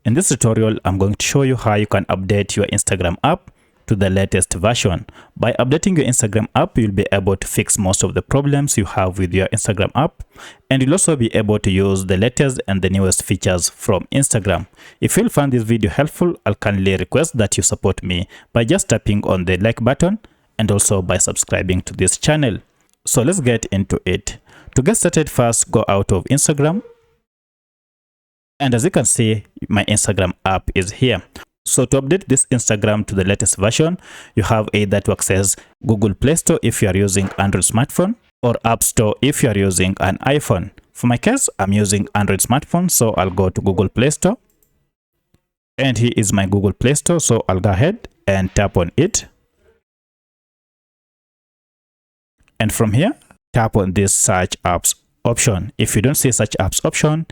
In this tutorial, I'm going to show you how you can update your Instagram app to the latest version. By updating your Instagram app, you'll be able to fix most of the problems you have with your Instagram app, and you'll also be able to use the latest and the newest features from Instagram. If you'll find this video helpful, I'll kindly request that you support me by just tapping on the like button and also by subscribing to this channel. So let's get into it. To get started, first go out of Instagram. And as you can see, my Instagram app is here. So to update this Instagram to the latest version, you have either to access Google Play Store if you are using Android smartphone, or App Store if you are using an iPhone. For my case, I'm using Android smartphone, so I'll go to Google Play Store. And here is my Google Play Store, so I'll go ahead and tap on it. And from here, tap on this search apps option. If you don't see search apps option,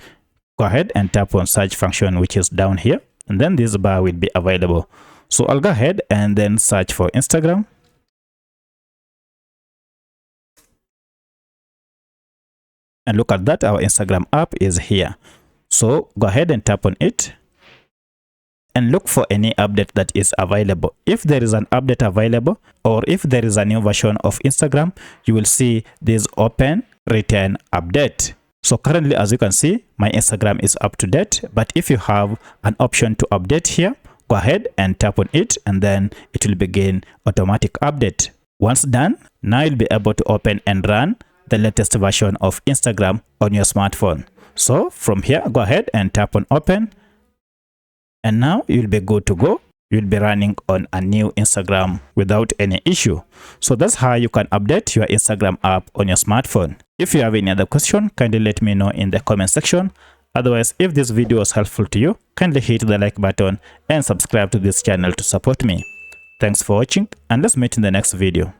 go ahead and tap on search function, which is down here, and then this bar will be available. So I'll go ahead and then search for Instagram. And look at that, our Instagram app is here. So go ahead and tap on it and look for any update that is available. If there is an update available, or if there is a new version of Instagram, you will see this open return update. So currently, as you can see, my Instagram is up to date, but if you have an option to update here, go ahead and tap on it, and then it will begin automatic update. Once done, now you'll be able to open and run the latest version of Instagram on your smartphone. So from here, go ahead and tap on open, and now you'll be good to go. You'll be running on a new Instagram without any issue. So that's how you can update your Instagram app on your smartphone. If you have any other question, kindly let me know in the comment section. Otherwise, if this video was helpful to you, kindly hit the like button and subscribe to this channel to support me. Thanks for watching, and let's meet in the next video.